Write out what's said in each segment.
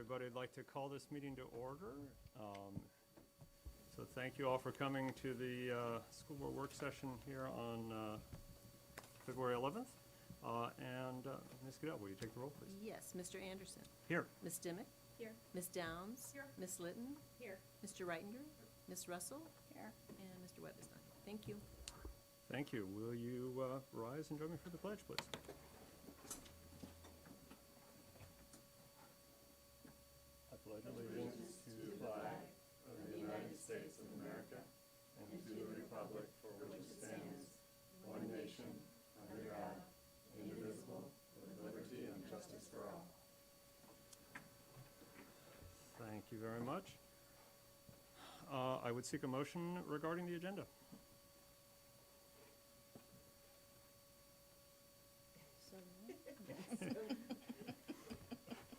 everybody. I'd like to call this meeting to order. So thank you all for coming to the school board work session here on February 11th. Ms. Goodell, will you take the roll, please? Yes, Mr. Anderson. Here. Ms. Dimick. Here. Ms. Downs. Here. Ms. Litton. Here. Mr. Reitinger. Ms. Russell. Here. And Mr. Webb is not here. Thank you. Thank you. Will you rise and join me for the pledge, please? I pledge allegiance to the flag of the United States of America and to the republic for which it stands, one nation, under God, indivisible, with liberty and justice for all. Thank you very much. I would seek a motion regarding the agenda.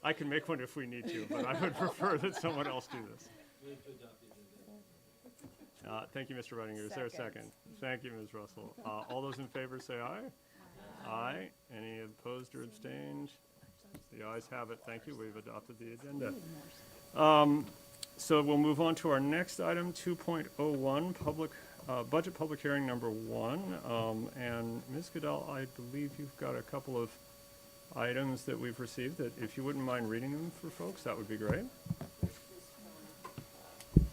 I can make one if we need to, but I would prefer that someone else do this. Thank you, Mr. Reitinger. Is there a second? Thank you, Ms. Russell. All those in favor say aye. Aye. Any opposed or abstained? The ayes have it. Thank you. We've adopted the agenda. So we'll move on to our next item, 2.01, budget public hearing number 1. And Ms. Goodell, I believe you've got a couple of items that we've received that if you wouldn't mind reading them for folks, that would be great.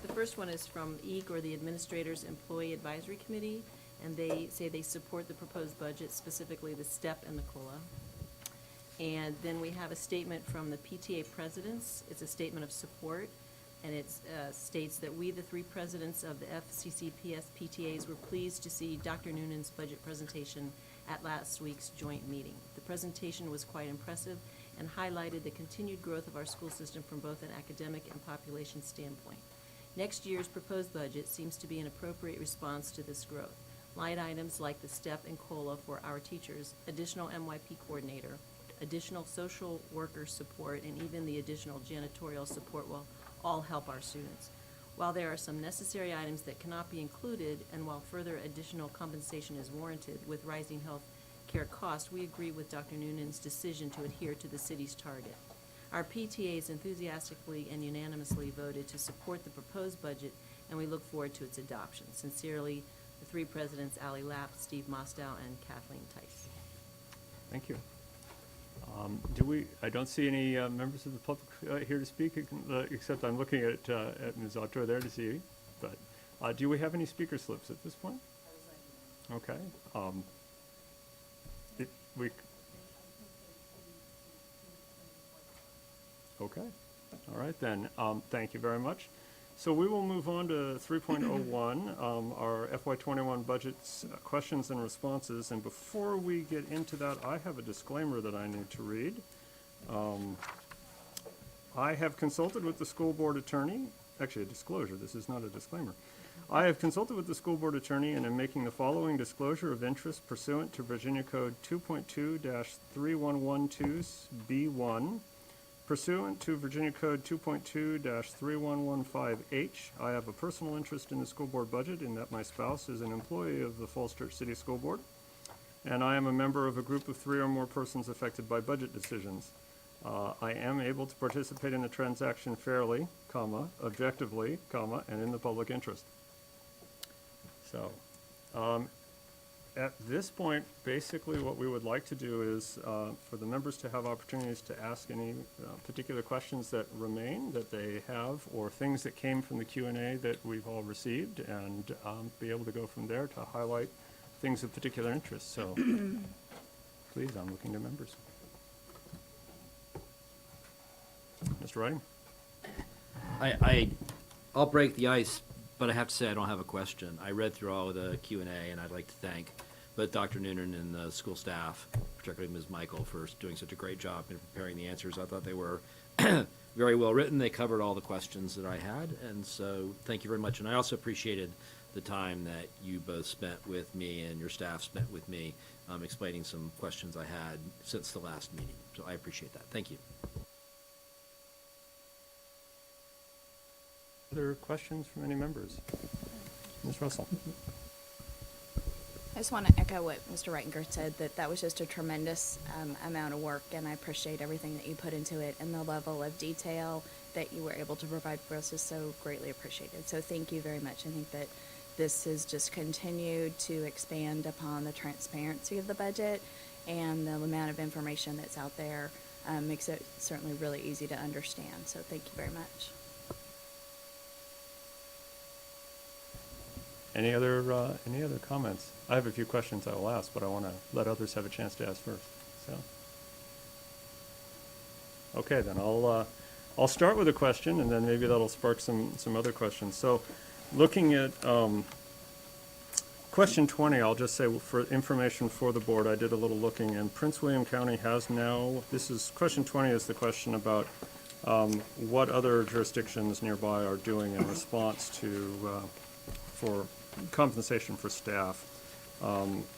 The first one is from EAG, or the Administrators Employee Advisory Committee, and they say they support the proposed budget, specifically the STEP and the COLA. And then we have a statement from the PTA presidents. It's a statement of support, and it states that we, the 3 presidents of the FCCPS PTAs, were pleased to see Dr. Noonan's budget presentation at last week's joint meeting. The presentation was quite impressive and highlighted the continued growth of our school system from both an academic and population standpoint. Next year's proposed budget seems to be an appropriate response to this growth. Line items like the STEP and COLA for our teachers, additional MYP coordinator, additional social worker support, and even the additional janitorial support will all help our students. While there are some necessary items that cannot be included, and while further additional compensation is warranted with rising health care costs, we agree with Dr. Noonan's decision to adhere to the city's target. Our PTAs enthusiastically and unanimously voted to support the proposed budget, and we look forward to its adoption. Sincerely, the 3 presidents, Ally Lapp, Steve Mostow, and Kathleen Tice. Thank you. I don't see any members of the public here to speak, except I'm looking at Ms. Otto there to see. But do we have any speaker slips at this point? Okay. Okay. All right then. Thank you very much. So we will move on to 3.01, our FY21 budgets questions and responses. And before we get into that, I have a disclaimer that I need to read. I have consulted with the school board attorney. Actually, a disclosure. This is not a disclaimer. I have consulted with the school board attorney and am making the following disclosure of interest pursuant to Virginia Code 2.2-3112B1. Pursuant to Virginia Code 2.2-3115H, I have a personal interest in the school board budget in that my spouse is an employee of the Falls Church City School Board, and I am a member of a group of 3 or more persons affected by budget decisions. I am able to participate in the transaction fairly, objectively, and in the public interest. So, at this point, basically what we would like to do is for the members to have opportunities to ask any particular questions that remain that they have, or things that came from the Q&A that we've all received, and be able to go from there to highlight things of particular interest. So please, I'm looking to members. Mr. Writing? I'll break the ice, but I have to say I don't have a question. I read through all of the Q&A, and I'd like to thank both Dr. Noonan and the school staff, particularly Ms. Michael, for doing such a great job in preparing the answers. I thought they were very well written. They covered all the questions that I had, and so thank you very much. And I also appreciated the time that you both spent with me and your staff spent with me explaining some questions I had since the last meeting. So I appreciate that. Thank you. Other questions from any members? Ms. Russell? I just want to echo what Mr. Reitinger said, that was just a tremendous amount of work, and I appreciate everything that you put into it, and the level of detail that you were able to provide for us is so greatly appreciated. So thank you very much. I think that this has just continued to expand upon the transparency of the budget, and the amount of information that's out there makes it certainly really easy to understand. So thank you very much. Any other comments? I have a few questions I will ask, but I want to let others have a chance to ask first. So, okay, then I'll start with a question, and then maybe that'll spark some other questions. So, looking at question 20, I'll just say for information for the board, I did a little looking, and Prince William County has now. Question 20 is the question about what other jurisdictions nearby are doing in response to for compensation for staff.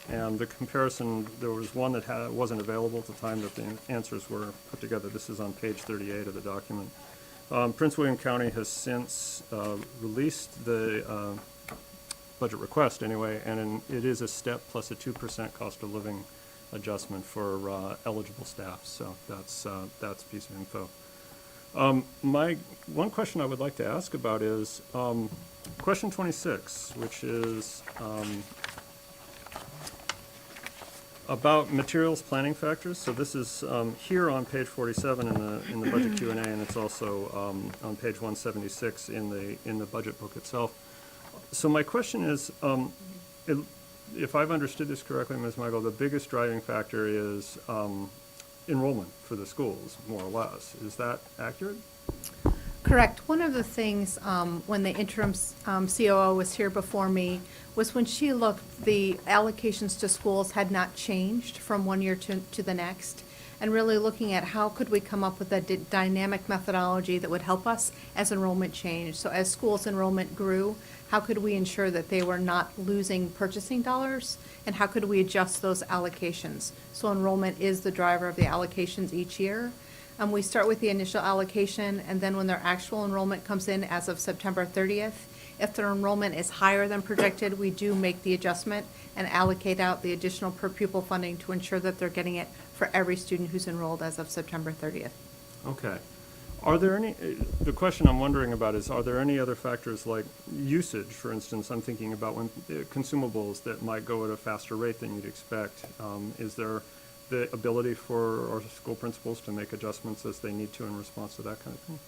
And the comparison, there was one that wasn't available at the time that the answers were put together. This is on page 38 of the document. Prince William County has since released the budget request anyway, and it is a step plus a 2% cost of living adjustment for eligible staff. So that's a piece of info. My one question I would like to ask about is question 26, which is about materials planning factors. So this is here on page 47 in the budget Q&A, and it's also on page 176 in the budget book itself. So my question is, if I've understood this correctly, Ms. Michael, the biggest driving factor is enrollment for the schools, more or less. Is that accurate? Correct. One of the things, when the interim COO was here before me, was when she looked, the allocations to schools had not changed from one year to the next, and really looking at how could we come up with a dynamic methodology that would help us as enrollment changed. So as schools' enrollment grew, how could we ensure that they were not losing purchasing dollars, and how could we adjust those allocations? So enrollment is the driver of the allocations each year. We start with the initial allocation, and then when their actual enrollment comes in as of September 30th, if their enrollment is higher than projected, we do make the adjustment and allocate out the additional per pupil funding to ensure that they're getting it for every student who's enrolled as of September 30th. Okay. Are there any, the question I'm wondering about is, are there any other factors like usage, for instance? I'm thinking about when consumables that might go at a faster rate than you'd expect. Is there the ability for our school principals to make adjustments as they need to in response to that kind of thing?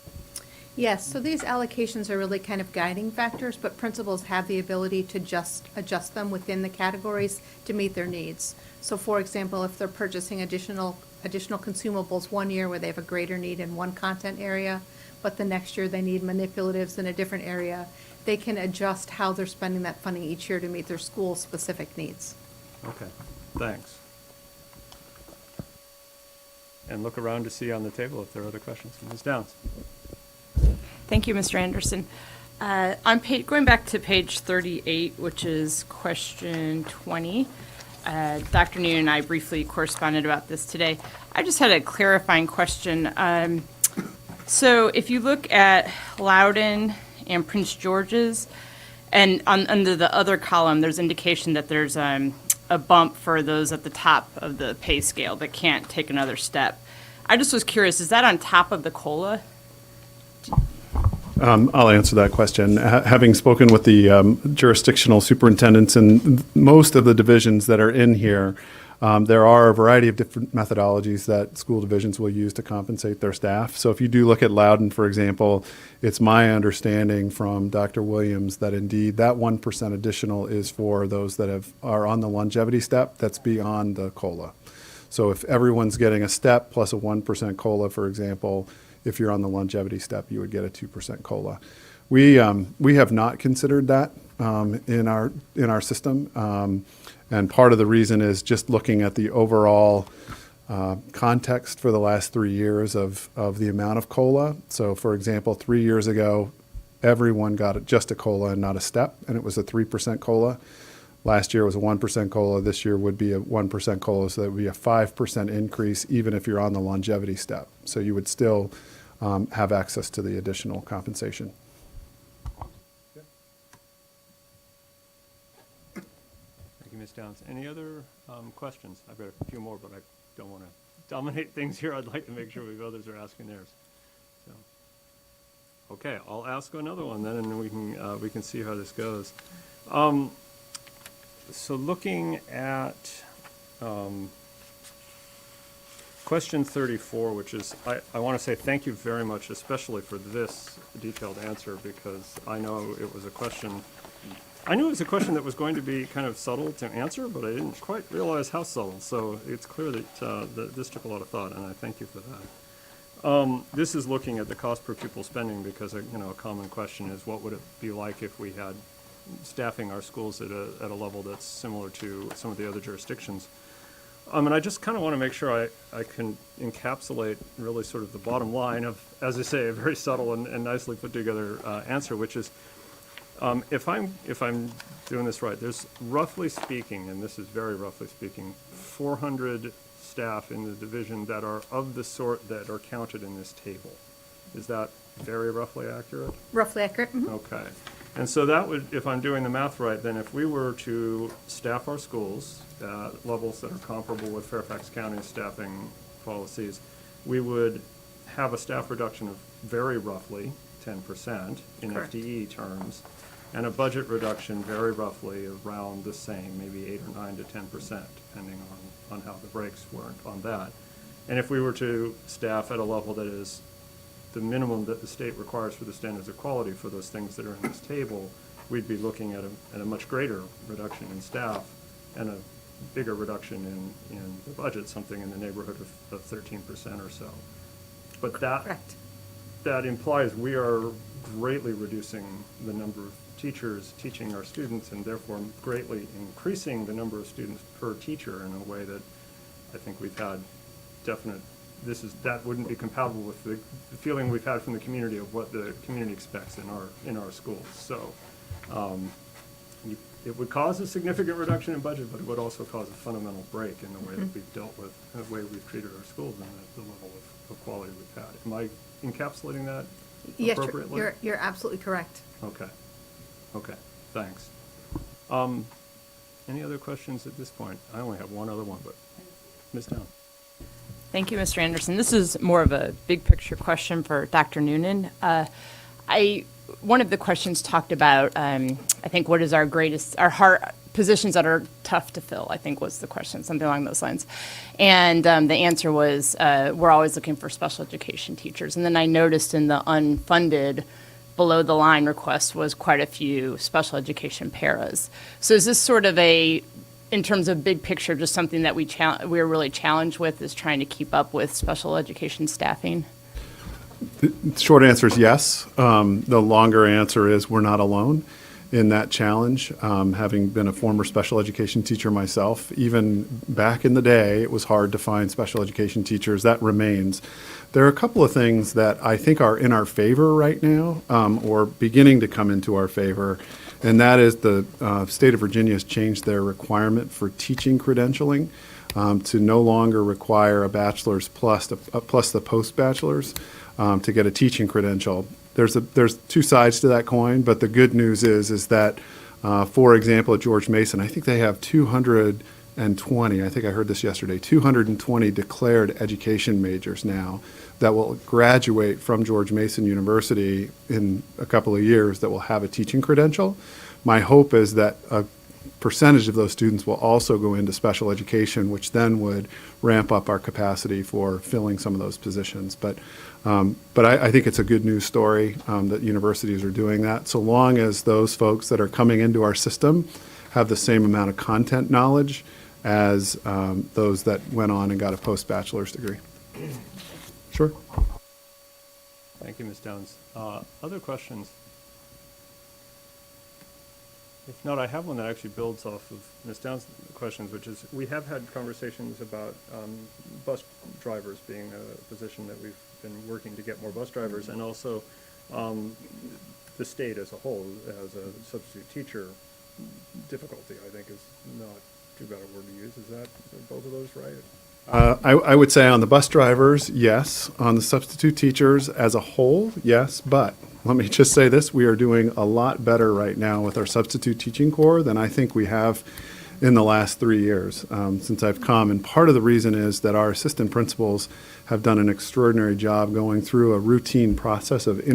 Yes, so these allocations are really kind of guiding factors, but principals have the ability to just adjust them within the categories to meet their needs. So for example, if they're purchasing additional consumables one year where they have a greater need in one content area, but the next year they need manipulatives in a different area, they can adjust how they're spending that funding each year to meet their school-specific needs. Okay, thanks. And look around to see on the table if there are other questions. Ms. Downs. Thank you, Mr. Anderson. Going back to page 38, which is question 20, Dr. Noonan and I briefly corresponded about this today. I just had a clarifying question. So if you look at Loudoun and Prince George's, and under the other column, there's indication that there's a bump for those at the top of the pay scale that can't take another step. I just was curious, is that on top of the COLA? I'll answer that question. Having spoken with the jurisdictional superintendents in most of the divisions that are in here, there are a variety of different methodologies that school divisions will use to compensate their staff. So if you do look at Loudoun, for example, it's my understanding from Dr. Williams that indeed that 1% additional is for those that are on the longevity step that's beyond the COLA. So if everyone's getting a step plus a 1% COLA, for example, if you're on the longevity step, you would get a 2% COLA. We have not considered that in our system, and part of the reason is just looking at the overall context for the last 3 years of the amount of COLA. So, for example, 3 years ago, everyone got just a COLA and not a step, and it was a 3% COLA. Last year was a 1% COLA. This year would be a 1% COLA, so that would be a 5% increase even if you're on the longevity step. So you would still have access to the additional compensation. Thank you, Ms. Downs. Any other questions? I've got a few more, but I don't want to dominate things here. I'd like to make sure others are asking theirs. So, okay, I'll ask another one then, and then we can see how this goes. So looking at question 34, which is, I want to say thank you very much, especially for this detailed answer, because I know it was a question, I knew it was a question that was going to be kind of subtle to answer, but I didn't quite realize how subtle. So it's clear that this took a lot of thought, and I thank you for that. This is looking at the cost per pupil spending, because a common question is, what would it be like if we had staffing our schools at a level that's similar to some of the other jurisdictions? And I just kind of want to make sure I can encapsulate really sort of the bottom line of, as I say, a very subtle and nicely put together answer, which is, if I'm doing this right, there's roughly speaking, and this is very roughly speaking, 400 staff in the division that are of the sort that are counted in this table. Is that very roughly accurate? Roughly accurate? Mhm. Okay. And so that would, if I'm doing the math right, then if we were to staff our schools at levels that are comparable with Fairfax County's staffing policies, we would have a staff reduction of very roughly 10% in Correct. FTE terms, and a budget reduction very roughly around the same, maybe 8 or 9 to 10%, depending on how the breaks weren't on that. And if we were to staff at a level that is the minimum that the state requires for the standards of quality for those things that are in this table, we'd be looking at a much greater reduction in staff and a bigger reduction in the budget, something in the neighborhood of 13% or so. But Correct. that implies we are greatly reducing the number of teachers teaching our students, and therefore greatly increasing the number of students per teacher in a way that I think we've had definite, that wouldn't be compatible with the feeling we've had from the community of what the community expects in our schools. So it would cause a significant reduction in budget, but it would also cause a fundamental break in the way that we've dealt with, the way we've treated our schools and the level of quality we've had. Am I encapsulating that Yes, appropriately? you're absolutely correct. Okay, thanks. Any other questions at this point? I only have one other one, but Ms. Down. Thank you, Mr. Anderson. This is more of a big picture question for Dr. Noonan. One of the questions talked about, I think, what is our positions that are tough to fill, I think was the question, something along those lines. And the answer was, we're always looking for special education teachers. And then I noticed in the unfunded, below the line request was quite a few special education paras. So is this sort of in terms of big picture, just something that we're really challenged with, is trying to keep up with special education staffing? The short answer is yes. The longer answer is we're not alone in that challenge. Having been a former special education teacher myself, even back in the day, it was hard to find special education teachers. That remains. There are a couple of things that I think are in our favor right now, or beginning to come into our favor, and that is the state of Virginia has changed their requirement for teaching credentialing to no longer require a bachelor's plus the post-bachelor's to get a teaching credential. There's two sides to that coin, but the good news is that, for example, at George Mason, I think they have 220, I think I heard this yesterday, 220 declared education majors now that will graduate from George Mason University in a couple of years that will have a teaching credential. My hope is that a percentage of those students will also go into special education, which then would ramp up our capacity for filling some of those positions. But I think it's a good news story that universities are doing that, so long as those folks that are coming into our system have the same amount of content knowledge as those that went on and got a post-bachelor's degree. Sure. Thank you, Ms. Downs. Other questions? If not, I have one that actually builds off of Ms. Downs' questions, which is, we have had conversations about bus drivers being a position that we've been working to get more bus drivers, and also the state as a whole as a substitute teacher difficulty, I think, is not too bad a word to use. Is that, are both of those right? I would say on the bus drivers, yes. On the substitute teachers as a whole, yes. But let me just say this, we are doing a lot better right now with our substitute teaching corps than I think we have in the last 3 years since I've come. And part of the reason is that our assistant principals have done an extraordinary job going through a routine process of interviewing